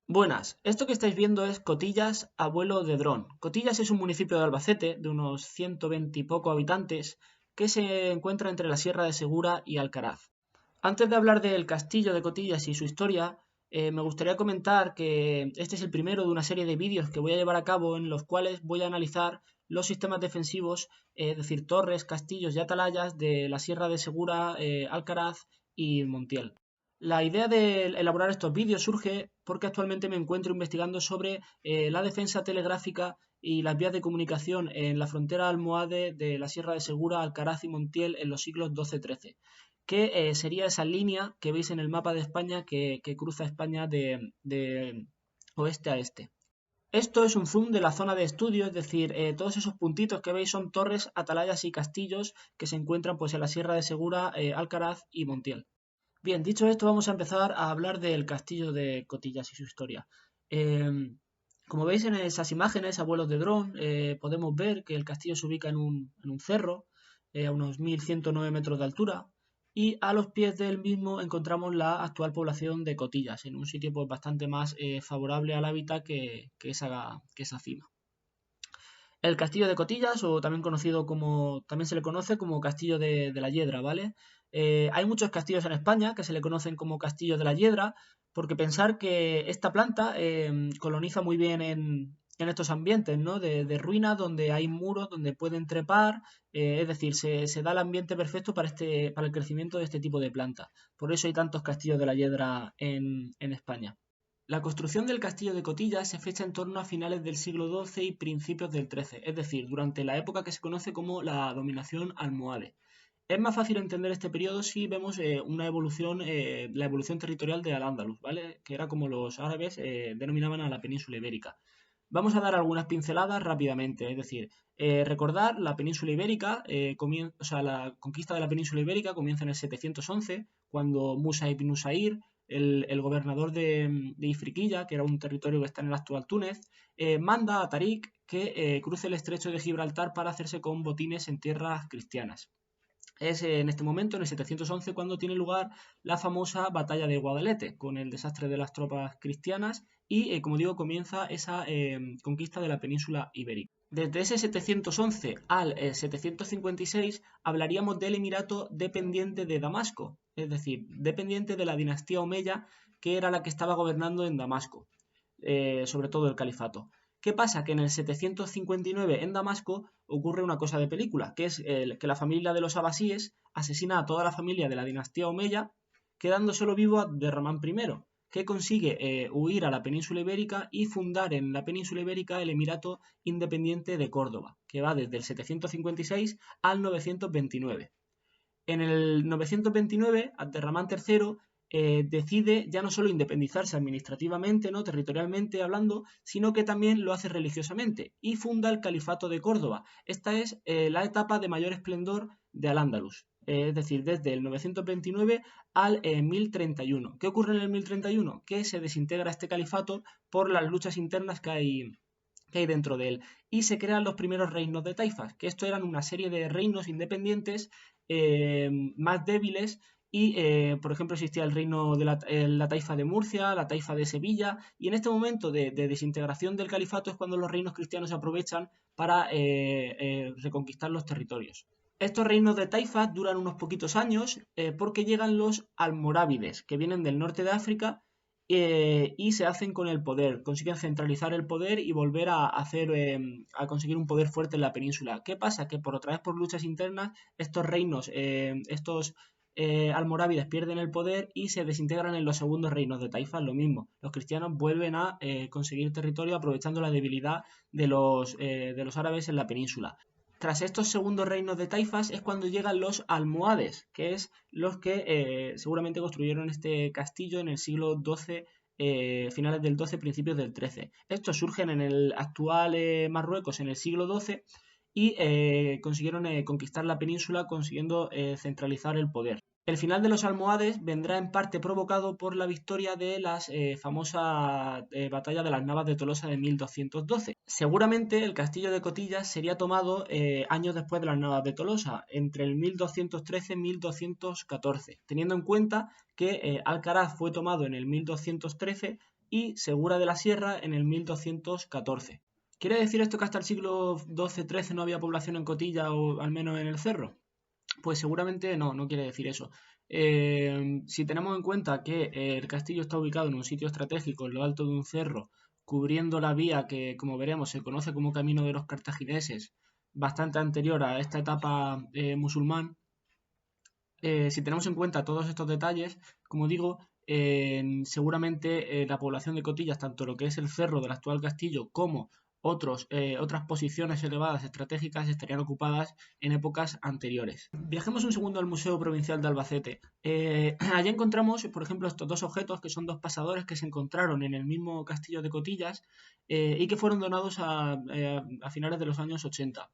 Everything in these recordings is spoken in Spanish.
Buenas, esto que estáis viendo es Cotillas, abuelo de dron. Cotillas es un municipio de Albacete de unos 120 y poco habitantes que se encuentra entre la Sierra de Segura y Alcaraz. Antes de hablar del castillo de Cotillas y su historia, me gustaría comentar que este es el primero de una serie de vídeos que voy a llevar a cabo en los cuales voy a analizar los sistemas defensivos, es decir, torres, castillos y atalayas de la Sierra de Segura, Alcaraz y Montiel. La idea de elaborar estos vídeos surge porque actualmente me encuentro investigando sobre la defensa telegráfica y las vías de comunicación en la frontera almohade de la Sierra de Segura, Alcaraz y Montiel en los siglos XII-XIII, que sería esa línea que veis en el mapa de España que cruza España de oeste a este. Esto es un zoom de la zona de estudio, es decir, todos esos puntitos que veis son torres, atalayas y castillos que se encuentran pues, en la Sierra de Segura, Alcaraz y Montiel. Bien, dicho esto, vamos a empezar a hablar del castillo de Cotillas y su historia. Em, Como veis en esas imágenes, abuelos de dron, podemos ver que el castillo se ubica en un cerro, a unos 1109 metros de altura, y a los pies del mismo encontramos la actual población de Cotillas, en un sitio pues, bastante más favorable al hábitat que esa cima. El castillo de Cotillas, o también conocido como, también se le conoce como Castillo de la Hiedra, ¿vale? Hay muchos castillos en España que se le conocen como Castillos de la Hiedra, porque pensar que esta planta coloniza muy bien en estos ambientes, ¿no? De ruinas donde hay muros, donde pueden trepar, es decir, se da el ambiente perfecto para el crecimiento de este tipo de planta. Por eso hay tantos castillos de la Hiedra en España. La construcción del castillo de Cotillas se fecha en torno a finales del siglo XII y principios del XIII, es decir, durante la época que se conoce como la dominación almohade. Es más fácil entender este periodo si vemos una evolución, la evolución territorial de Al-Ándalus, ¿vale? Que era como los árabes denominaban a la península ibérica. Vamos a dar algunas pinceladas rápidamente, es decir, recordar la península ibérica, o sea, la conquista de la península ibérica comienza en el 711, cuando Musa ibn Nusair, el gobernador de Ifriquilla, que era un territorio que está en el actual Túnez, manda a Tarik que cruce el estrecho de Gibraltar para hacerse con botines en tierras cristianas. Es en este momento, en el 711, cuando tiene lugar la famosa batalla de Guadalete, con el desastre de las tropas cristianas y, como digo, comienza esa conquista de la península ibérica. Desde ese 711 al 756 hablaríamos del emirato dependiente de Damasco, es decir, dependiente de la dinastía omeya, que era la que estaba gobernando en Damasco, sobre todo el califato. ¿Qué pasa? Que en el 759 en Damasco ocurre una cosa de película, que es que la familia de los abasíes asesina a toda la familia de la dinastía omeya, quedando solo vivo a Abderramán I, que consigue huir a la península ibérica y fundar en la península ibérica el Emirato Independiente de Córdoba, que va desde el 756 al 929. En el 929, Abderramán III decide ya no solo independizarse administrativamente, ¿no? Territorialmente hablando, sino que también lo hace religiosamente y funda el Califato de Córdoba. Esta es la etapa de mayor esplendor de Al-Ándalus, es decir, desde el 929 al 1031. ¿Qué ocurre en el 1031? Que se desintegra este califato por las luchas internas que hay dentro de él. Y se crean los primeros reinos de taifas, que esto eran una serie de reinos independientes más débiles y, por ejemplo, existía el reino de la taifa de Murcia, la taifa de Sevilla, y en este momento de desintegración del califato es cuando los reinos cristianos aprovechan para reconquistar los territorios. Estos reinos de taifas duran unos poquitos años porque llegan los almorávides, que vienen del norte de África y se hacen con el poder, consiguen centralizar el poder y volver a conseguir un poder fuerte en la península. ¿Qué pasa? Que por otra vez por luchas internas, estos reinos, estos almorávides pierden el poder y se desintegran en los segundos reinos de taifas, lo mismo. Los cristianos vuelven a conseguir territorio aprovechando la debilidad de los árabes en la península. Tras estos segundos reinos de taifas es cuando llegan los almohades, que es los que seguramente construyeron este castillo en el siglo XII, finales del XII, principios del XIII. Estos surgen en el actual Marruecos en el siglo XII y consiguieron conquistar la península consiguiendo centralizar el poder. El final de los almohades vendrá en parte provocado por la victoria de las famosas batalla de las Navas de Tolosa de 1212. Seguramente el castillo de Cotillas sería tomado años después de las Navas de Tolosa, entre el 1213 y 1214, teniendo en cuenta que Alcaraz fue tomado en el 1213, y Segura de la Sierra en el 1214. ¿Quiere decir esto que hasta el siglo XII-XIII no había población en Cotilla o al menos en el cerro? Pues seguramente no, no quiere decir eso. Si tenemos en cuenta que el castillo está ubicado en un sitio estratégico, en lo alto de un cerro, cubriendo la vía que, como veremos, se conoce como Camino de los Cartagineses, bastante anterior a esta etapa musulmán, si tenemos en cuenta todos estos detalles, como digo, seguramente la población de Cotillas, tanto lo que es el cerro del actual castillo como otras posiciones elevadas estratégicas estarían ocupadas en épocas anteriores. Viajemos un segundo al Museo Provincial de Albacete. Allí encontramos, por ejemplo, estos dos objetos que son dos pasadores que se encontraron en el mismo castillo de Cotillas y que fueron donados a finales de los años 80.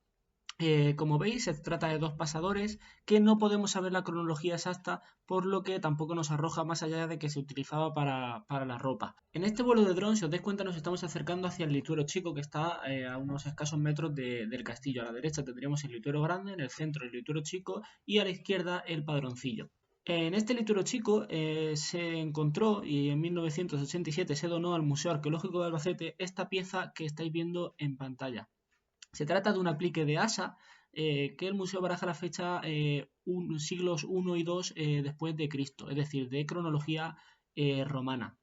Como veis, se trata de dos pasadores que no podemos saber la cronología exacta, por lo que tampoco nos arroja más allá de que se utilizaba para la ropa. En este vuelo de dron, si os dais cuenta, nos estamos acercando hacia el lituero chico, que está a unos escasos metros del castillo. A la derecha tendríamos el lituero grande, en el centro el lituero chico y a la izquierda el padroncillo. En este lituero chico se encontró y en 1987 se donó al Museo Arqueológico de Albacete esta pieza que estáis viendo en pantalla. Se trata de un aplique de asa que el museo baraja la fecha siglos I y II después de Cristo, es decir, de cronología romana.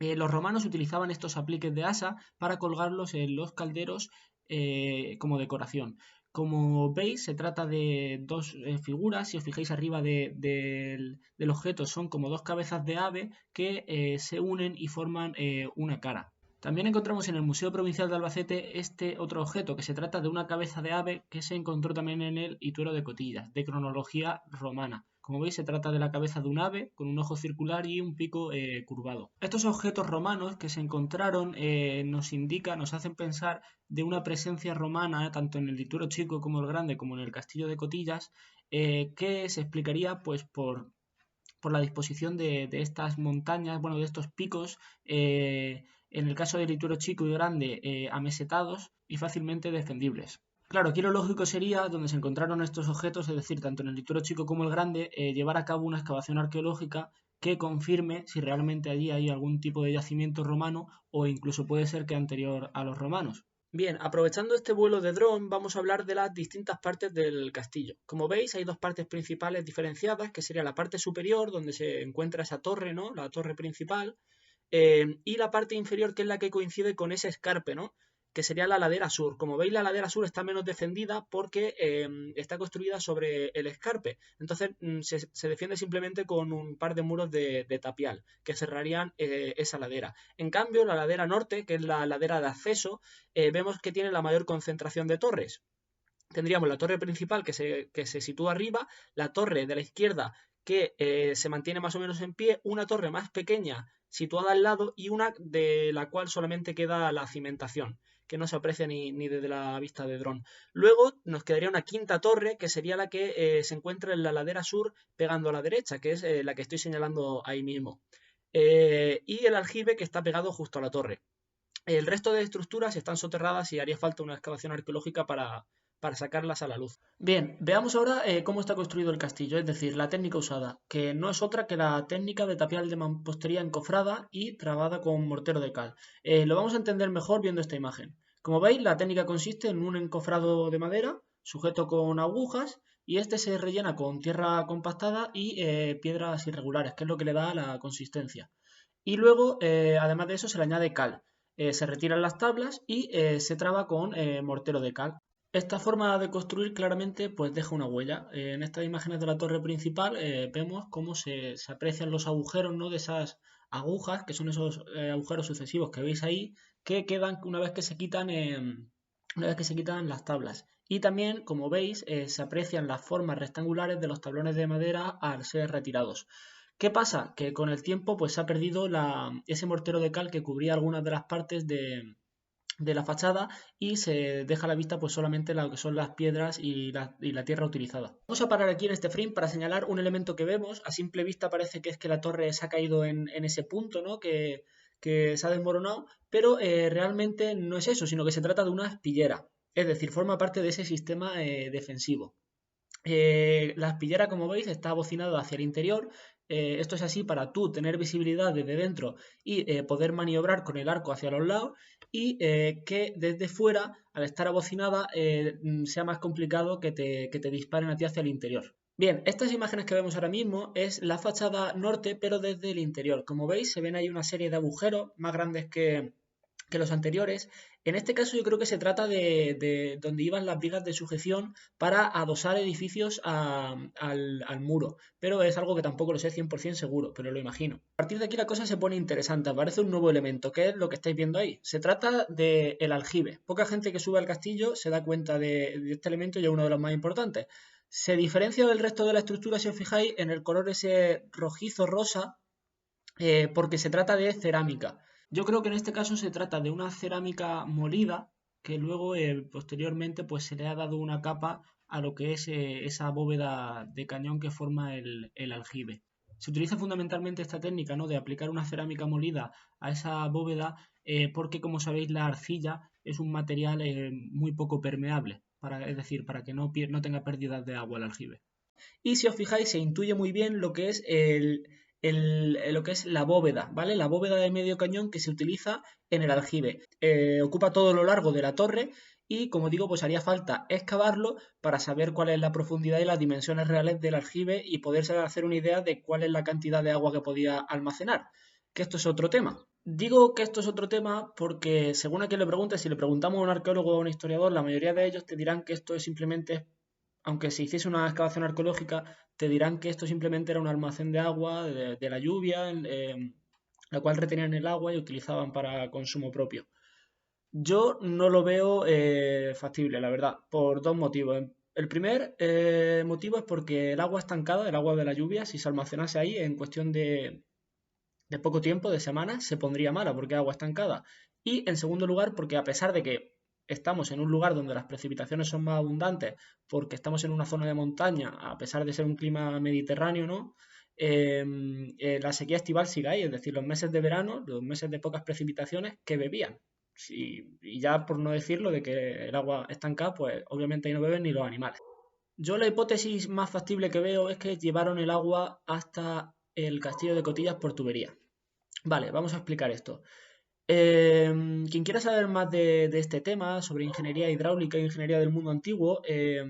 Los romanos utilizaban estos apliques de asa para colgarlos en los calderos como decoración. Como veis, se trata de dos figuras. Si os fijáis arriba del objeto, son como dos cabezas de ave que se unen y forman una cara. También encontramos en el Museo Provincial de Albacete este otro objeto, que se trata de una cabeza de ave que se encontró también en el Ituero de Cotillas, de cronología romana. Como veis, se trata de la cabeza de un ave con un ojo circular y un pico curvado. Estos objetos romanos que se encontraron nos hacen pensar de una presencia romana, tanto en el Ituero chico como el grande, como en el castillo de Cotillas, que se explicaría pues por la disposición de estas montañas, bueno, de estos picos, en el caso del lituero chico y grande, amesetados y fácilmente defendibles. Claro, aquí lo lógico sería, donde se encontraron estos objetos, es decir, tanto en el lituero chico como el grande, llevar a cabo una excavación arqueológica que confirme si realmente allí hay algún tipo de yacimiento romano o incluso puede ser que anterior a los romanos. Bien, aprovechando este vuelo de dron, vamos a hablar de las distintas partes del castillo. Como veis, hay dos partes principales diferenciadas, que sería la parte superior, donde se encuentra esa torre, ¿no? La torre principal, y la parte inferior, que es la que coincide con ese escarpe, ¿no? Que sería la ladera sur. Como veis, la ladera sur está menos defendida porque está construida sobre el escarpe. Entonces se defiende simplemente con un par de muros de tapial que cerrarían esa ladera. En cambio, la ladera norte, que es la ladera de acceso, vemos que tiene la mayor concentración de torres. Tendríamos la torre principal que se sitúa arriba, la torre de la izquierda que se mantiene más o menos en pie, una torre más pequeña situada al lado y una de la cual solamente queda la cimentación, que no se aprecia ni desde la vista de dron. Luego nos quedaría una quinta torre, que sería la que se encuentra en la ladera sur pegando a la derecha, que es la que estoy señalando ahí mismo. Y el aljibe que está pegado justo a la torre. El resto de estructuras están soterradas y haría falta una excavación arqueológica para sacarlas a la luz. Bien, veamos ahora cómo está construido el castillo, es decir, la técnica usada, que no es otra que la técnica de tapial de mampostería encofrada y trabada con mortero de cal. Lo vamos a entender mejor viendo esta imagen. Como veis, la técnica consiste en un encofrado de madera sujeto con agujas y este se rellena con tierra compactada y piedras irregulares, que es lo que le da la consistencia. Y luego, además de eso, se le añade cal. Se retiran las tablas y se traba con mortero de cal. Esta forma de construir claramente pues deja una huella. En estas imágenes de la torre principal vemos cómo se aprecian los agujeros, ¿no? De esas agujas, que son esos agujeros sucesivos que veis ahí, que quedan una vez que se quitan, las tablas. Y también, como veis, se aprecian las formas rectangulares de los tablones de madera al ser retirados. ¿Qué pasa? Que con el tiempo pues, se ha perdido ese mortero de cal que cubría algunas de las partes de la fachada y se deja a la vista pues solamente lo que son las piedras y la tierra utilizada. Vamos a parar aquí en este frame para señalar un elemento que vemos. A simple vista parece que es que la torre se ha caído en ese punto, ¿no? que se ha desmoronado, pero realmente no es eso, sino que se trata de una aspillera, es decir, forma parte de ese sistema defensivo. La aspillera, como veis, está abocinada hacia el interior Esto es así para tú tener visibilidad desde dentro y poder maniobrar con el arco hacia los lados y que desde fuera, al estar abocinada, sea más complicado que te disparen a ti hacia el interior. Bien, estas imágenes que vemos ahora mismo es la fachada norte, pero desde el interior. Como veis, se ven ahí una serie de agujeros más grandes que los anteriores. En este caso yo creo que se trata de donde iban las vigas de sujeción para adosar edificios al muro, pero es algo que tampoco lo sé 100% seguro, pero lo imagino. A partir de aquí la cosa se pone interesante, aparece un nuevo elemento, que es lo que estáis viendo ahí. Se trata del aljibe. Poca gente que sube al castillo se da cuenta de este elemento y es uno de los más importantes. Se diferencia del resto de la estructura, si os fijáis, en el color ese rojizo rosa, porque se trata de cerámica. Yo creo que en este caso se trata de una cerámica molida que luego posteriormente pues se le ha dado una capa a lo que es esa bóveda de cañón que forma el aljibe. Se utiliza fundamentalmente esta técnica, ¿no?, de aplicar una cerámica molida a esa bóveda porque, como sabéis, la arcilla es un material muy poco permeable, es decir, para que no tenga pérdidas de agua el aljibe. Y si os fijáis, se intuye muy bien lo que es lo que es la bóveda, ¿vale? La bóveda de medio cañón que se utiliza en el aljibe. Ocupa todo lo largo de la torre y, como digo, pues haría falta excavarlo para saber cuál es la profundidad y las dimensiones reales del aljibe y poderse hacer una idea de cuál es la cantidad de agua que podía almacenar. Que esto es otro tema. Digo que esto es otro tema porque, según a quien le preguntes, si le preguntamos a un arqueólogo o a un historiador, la mayoría de ellos te dirán que esto es simplemente, aunque se hiciese una excavación arqueológica, te dirán que esto simplemente era un almacén de agua de la lluvia, la cual retenían el agua y utilizaban para consumo propio. Yo no lo veo factible, la verdad, por dos motivos. El primer motivo es porque el agua estancada, el agua de la lluvia, si se almacenase ahí en cuestión de poco tiempo, de semanas, se pondría mala porque es agua estancada. Y en segundo lugar, porque a pesar de que estamos en un lugar donde las precipitaciones son más abundantes, porque estamos en una zona de montaña, a pesar de ser un clima mediterráneo, ¿no? La sequía estival sigue ahí, es decir, los meses de verano, los meses de pocas precipitaciones, que bebían. Y ya por no decirlo de que el agua estancada, pues obviamente ahí no beben ni los animales. Yo la hipótesis más factible que veo es que llevaron el agua hasta el castillo de Cotillas por tubería. Vale, vamos a explicar esto. Quien quiera saber más de este tema, sobre ingeniería hidráulica e ingeniería del mundo antiguo, que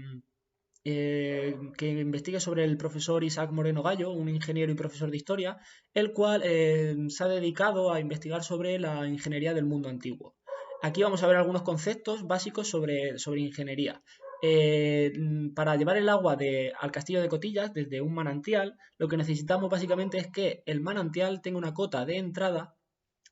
investigue sobre el profesor Isaac Moreno Gallo, un ingeniero y profesor de historia, el cual se ha dedicado a investigar sobre la ingeniería del mundo antiguo. Aquí vamos a ver algunos conceptos básicos sobre ingeniería. Para llevar el agua al castillo de Cotillas desde un manantial, lo que necesitamos básicamente es que el manantial tenga una cota de entrada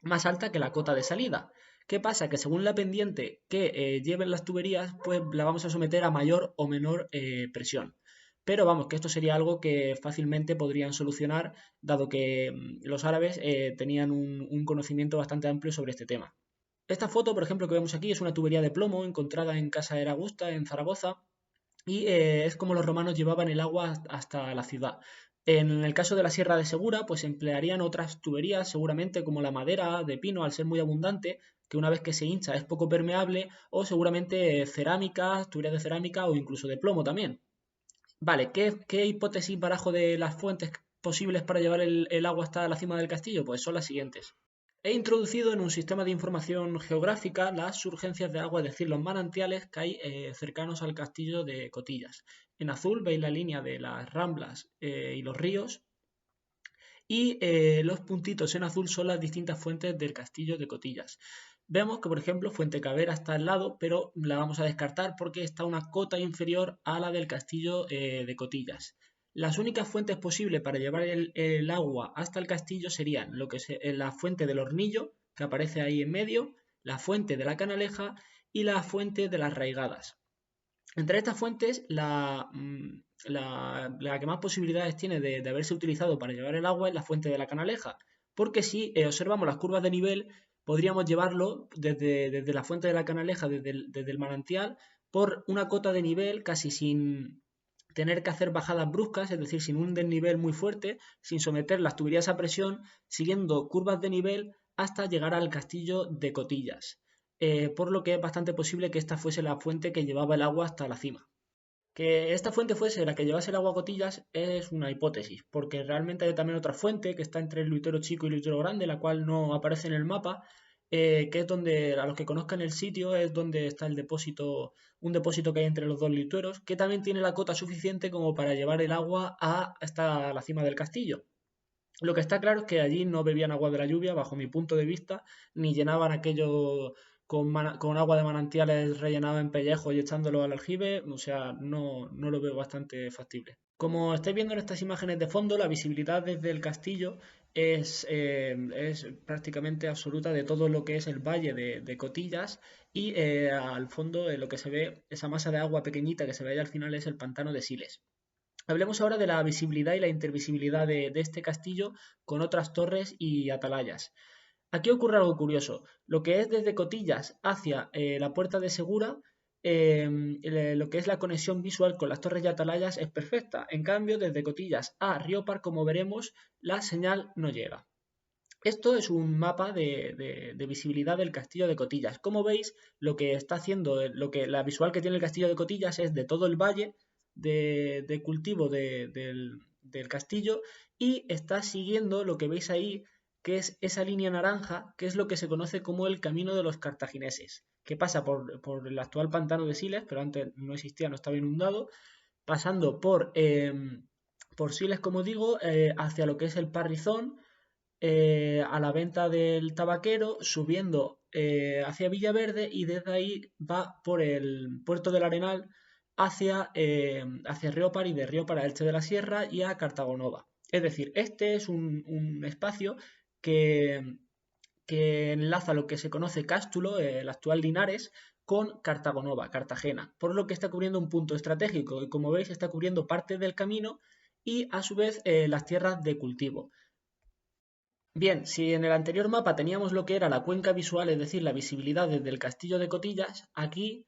más alta que la cota de salida. ¿Qué pasa? Que según la pendiente que lleven las tuberías, pues la vamos a someter a mayor o menor presión. Pero vamos, que esto sería algo que fácilmente podrían solucionar, dado que los árabes tenían un conocimiento bastante amplio sobre este tema. Esta foto, por ejemplo, que vemos aquí es una tubería de plomo encontrada en Casa de Eragusta, en Zaragoza, y es como los romanos llevaban el agua hasta la ciudad. En el caso de la Sierra de Segura, pues emplearían otras tuberías, seguramente como la madera de pino, al ser muy abundante, que una vez que se hincha es poco permeable, o seguramente cerámica, tuberías de cerámica o incluso de plomo también. Vale, ¿qué hipótesis barajo de las fuentes posibles para llevar el agua hasta la cima del castillo? Pues son las siguientes. He introducido en un sistema de información geográfica las surgencias de agua, es decir, los manantiales que hay cercanos al castillo de Cotillas. En azul veis la línea de las ramblas y los ríos, y los puntitos en azul son las distintas fuentes del castillo de Cotillas. Vemos que, por ejemplo, Fuente Cavera está al lado, pero la vamos a descartar porque está una cota inferior a la del castillo de Cotillas. Las únicas fuentes posibles para llevar el agua hasta el castillo serían lo que es la fuente del Hornillo, que aparece ahí en medio, la fuente de la Canaleja y la fuente de las Raigadas. Entre estas fuentes, la que más posibilidades tiene de haberse utilizado para llevar el agua es la fuente de la Canaleja, porque si observamos las curvas de nivel, podríamos llevarlo desde la fuente de la Canaleja, desde el manantial, por una cota de nivel casi sin tener que hacer bajadas bruscas, es decir, sin un desnivel muy fuerte, sin someter las tuberías a presión, siguiendo curvas de nivel hasta llegar al castillo de Cotillas. Por lo que es bastante posible que esta fuese la fuente que llevaba el agua hasta la cima. Que esta fuente fuese la que llevase el agua a Cotillas es una hipótesis, porque realmente hay también otra fuente que está entre el Luitero Chico y el Luitero Grande, la cual no aparece en el mapa, que es donde, a los que conozcan el sitio, es donde está el depósito, un depósito que hay entre los dos litueros, que también tiene la cota suficiente como para llevar el agua hasta la cima del castillo. Lo que está claro es que allí no bebían agua de la lluvia, bajo mi punto de vista, ni llenaban aquello con agua de manantiales rellenado en pellejo y echándolo al aljibe, o sea, no lo veo bastante factible. Como estáis viendo en estas imágenes de fondo, la visibilidad desde el castillo es prácticamente absoluta de todo lo que es el valle de Cotillas y al fondo lo que se ve, esa masa de agua pequeñita que se ve ahí al final es el pantano de Siles. Hablemos ahora de la visibilidad y la intervisibilidad de este castillo con otras torres y atalayas. Aquí ocurre algo curioso. Lo que es desde Cotillas hacia la puerta de Segura, lo que es la conexión visual con las torres y atalayas es perfecta. En cambio, desde Cotillas a Riópar, como veremos, la señal no llega. Esto es un mapa de visibilidad del castillo de Cotillas. Como veis, lo que está haciendo, la visual que tiene el castillo de Cotillas es de todo el valle de cultivo del castillo y está siguiendo lo que veis ahí, que es esa línea naranja, que es lo que se conoce como el camino de los cartagineses, que pasa por el actual pantano de Siles, pero antes no existía, no estaba inundado, pasando por Siles, como digo, hacia lo que es el Parrizón, a la venta del tabaquero, subiendo hacia Villaverde y desde ahí va por el puerto del Arenal hacia Riópar y de Riópar a Elche de la Sierra y a Cartagonova. Es decir, este es un espacio que, que enlaza lo que se conoce Cástulo, el actual Linares, con Cartagonova, Cartagena, por lo que está cubriendo un punto estratégico y como veis está cubriendo parte del camino y a su vez las tierras de cultivo. Bien, si en el anterior mapa teníamos lo que era la cuenca visual, es decir, la visibilidad desde el castillo de Cotillas, aquí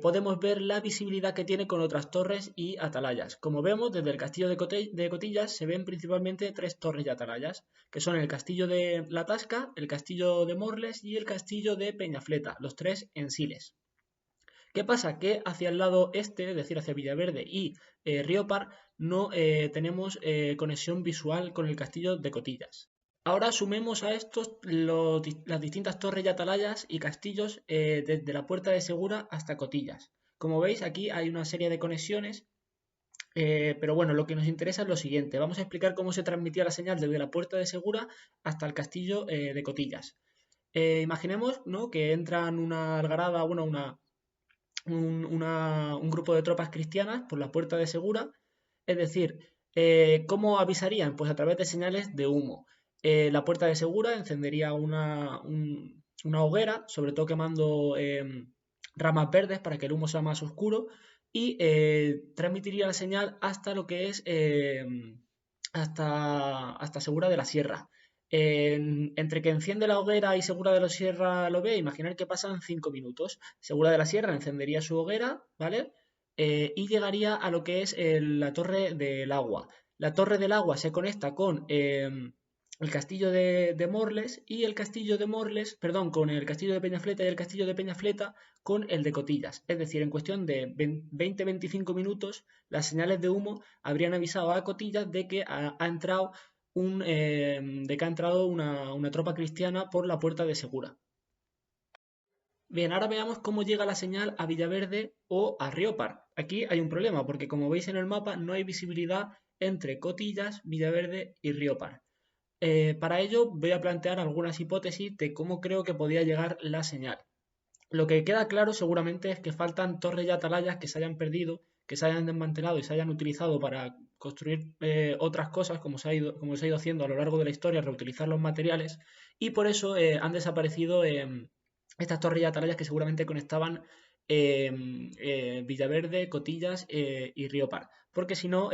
podemos ver la visibilidad que tiene con otras torres y atalayas. Como vemos, desde el castillo de Cotillas se ven principalmente tres torres y atalayas, que son el castillo de La Tasca, el castillo de Morles y el castillo de Peñafleta, los tres en Siles. ¿Qué pasa? Que hacia el lado este, es decir, hacia Villaverde y Riópar, no tenemos conexión visual con el castillo de Cotillas. Ahora sumemos a estos las distintas torres y atalayas y castillos desde la Puerta de Segura hasta Cotillas. Como veis, aquí hay una serie de conexiones, pero bueno, lo que nos interesa es lo siguiente. Vamos a explicar cómo se transmitía la señal desde la Puerta de Segura hasta el castillo de Cotillas. Imaginemos, ¿no?, que entran una algarada, bueno, un grupo de tropas cristianas por la Puerta de Segura. Es decir, ¿cómo avisarían? Pues a través de señales de humo. La Puerta de Segura encendería una hoguera, sobre todo quemando ramas verdes para que el humo sea más oscuro y transmitiría la señal hasta lo que es hasta Segura de la Sierra. Entre que enciende la hoguera y Segura de la Sierra lo ve, imaginar que pasan 5 minutos. Segura de la Sierra encendería su hoguera, ¿vale? Y llegaría a lo que es la Torre del Agua. La Torre del Agua se conecta con el castillo de Morles y el castillo de Morles, perdón, con el castillo de Peñafleta y el castillo de Peñafleta con el de Cotillas. Es decir, en cuestión de 20-25 minutos, las señales de humo habrían avisado a Cotillas de que ha entrado una tropa cristiana por la Puerta de Segura. Bien, ahora veamos cómo llega la señal a Villaverde o a Riópar. Aquí hay un problema porque como veis en el mapa no hay visibilidad entre Cotillas, Villaverde y Riópar. Para ello voy a plantear algunas hipótesis de cómo creo que podía llegar la señal. Lo que queda claro seguramente es que faltan torres y atalayas que se hayan perdido, que se hayan desmantelado y se hayan utilizado para construir otras cosas, como se ha ido haciendo a lo largo de la historia, reutilizar los materiales, y por eso han desaparecido estas torres y atalayas que seguramente conectaban Villaverde, Cotillas y Riópar, porque si no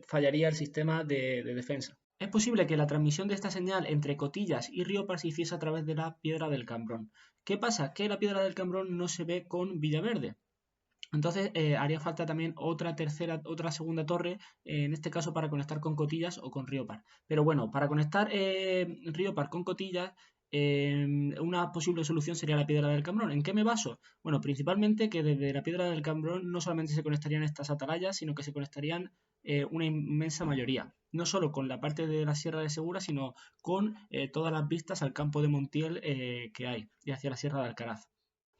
fallaría el sistema de defensa. Es posible que la transmisión de esta señal entre Cotillas y Riópar se hiciese a través de la Piedra del Cambrón. ¿Qué pasa? Que la Piedra del Cambrón no se ve con Villaverde. Entonces haría falta también otra segunda torre, en este caso para conectar con Cotillas o con Riópar. Pero bueno, para conectar Riópar con Cotillas una posible solución sería la Piedra del Cambrón. ¿En qué me baso? Bueno, principalmente que desde la Piedra del Cambrón no solamente se conectarían estas atalayas, sino que se conectarían una inmensa mayoría. No solo con la parte de la Sierra de Segura, sino con todas las vistas al campo de Montiel que hay y hacia la Sierra de Alcaraz.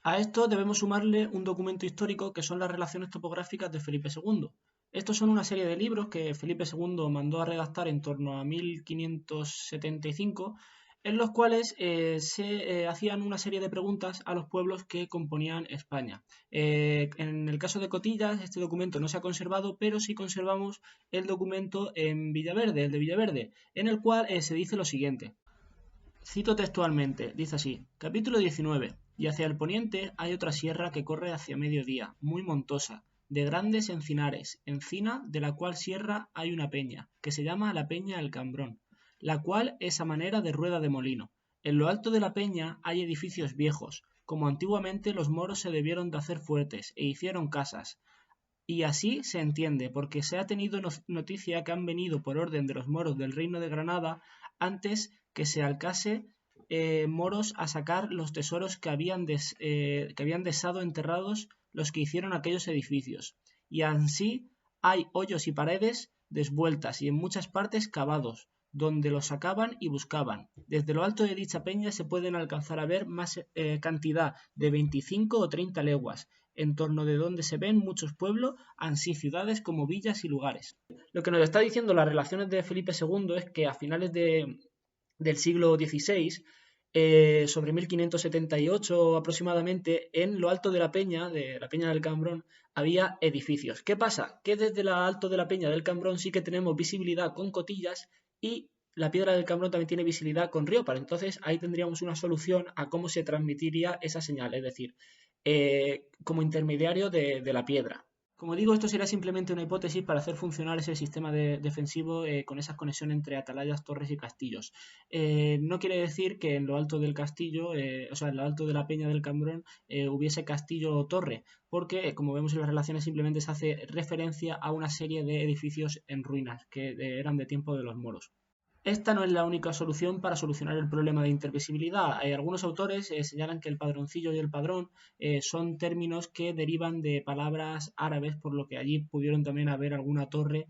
A esto debemos sumarle un documento histórico que son las relaciones topográficas de Felipe II. Estos son una serie de libros que Felipe II mandó a redactar en torno a 1575, en los cuales se hacían una serie de preguntas a los pueblos que componían España. En el caso de Cotillas, este documento no se ha conservado, pero sí conservamos el documento en Villaverde, el de Villaverde, en el cual se dice lo siguiente. Cito textualmente, dice así, capítulo 19, y hacia el poniente hay otra sierra que corre hacia mediodía, muy montosa, de grandes encinares, encina de la cual sierra hay una peña, que se llama la Peña El Cambrón, la cual es a manera de rueda de molino. En lo alto de la peña hay edificios viejos, como antiguamente los moros se debieron de hacer fuertes, e hicieron casas. Y así se entiende, porque se ha tenido noticia que han venido por orden de los moros del reino de Granada antes que se alcase moros a sacar los tesoros que habían desado enterrados los que hicieron aquellos edificios. Y así hay hoyos y paredes desvueltas y en muchas partes cavados, donde los sacaban y buscaban. Desde lo alto de dicha peña se pueden alcanzar a ver más cantidad de 25 o 30 leguas, en torno de donde se ven muchos pueblos, ansí ciudades como villas y lugares. Lo que nos está diciendo las relaciones de Felipe II es que a finales del siglo XVI, sobre 1578 aproximadamente, en lo alto de la Peña del Cambrón, había edificios. ¿Qué pasa? Que desde lo alto de la Peña del Cambrón sí que tenemos visibilidad con Cotillas y la Piedra del Cambrón también tiene visibilidad con Riópar. Entonces ahí tendríamos una solución a cómo se transmitiría esa señal, es decir, como intermediario de la piedra. Como digo, esto sería simplemente una hipótesis para hacer funcionar ese sistema defensivo con esas conexiones entre atalayas, torres y castillos. No quiere decir que en lo alto del castillo, o sea, en lo alto de la Peña del Cambrón, hubiese castillo o torre, porque, como vemos en las relaciones, simplemente se hace referencia a una serie de edificios en ruinas que eran de tiempo de los moros. Esta no es la única solución para solucionar el problema de intervisibilidad. Algunos autores señalan que el padroncillo y el padrón son términos que derivan de palabras árabes, por lo que allí pudieron también haber alguna torre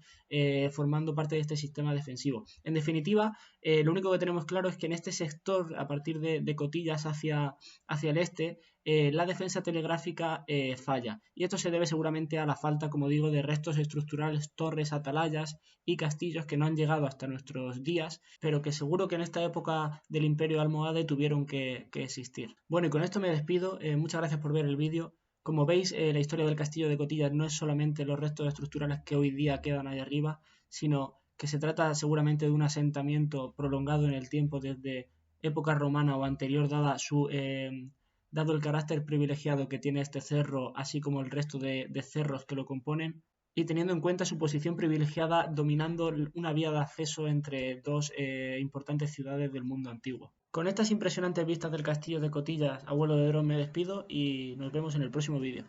formando parte de este sistema defensivo. En definitiva, lo único que tenemos claro es que en este sector, a partir de Cotillas hacia el este, la defensa telegráfica falla. Y esto se debe seguramente a la falta, como digo, de restos estructurales, torres, atalayas y castillos que no han llegado hasta nuestros días, pero que seguro que en esta época del Imperio Almohade tuvieron que existir. Bueno, y con esto me despido. Muchas gracias por ver el vídeo. Como veis, la historia del castillo de Cotillas no es solamente los restos estructurales que hoy día quedan ahí arriba, sino que se trata seguramente de un asentamiento prolongado en el tiempo desde época romana o anterior, dado el carácter privilegiado que tiene este cerro, así como el resto de cerros que lo componen, y teniendo en cuenta su posición privilegiada dominando una vía de acceso entre dos importantes ciudades del mundo antiguo. Con estas impresionantes vistas del castillo de Cotillas, abuelo de Dron, me despido y nos vemos en el próximo vídeo.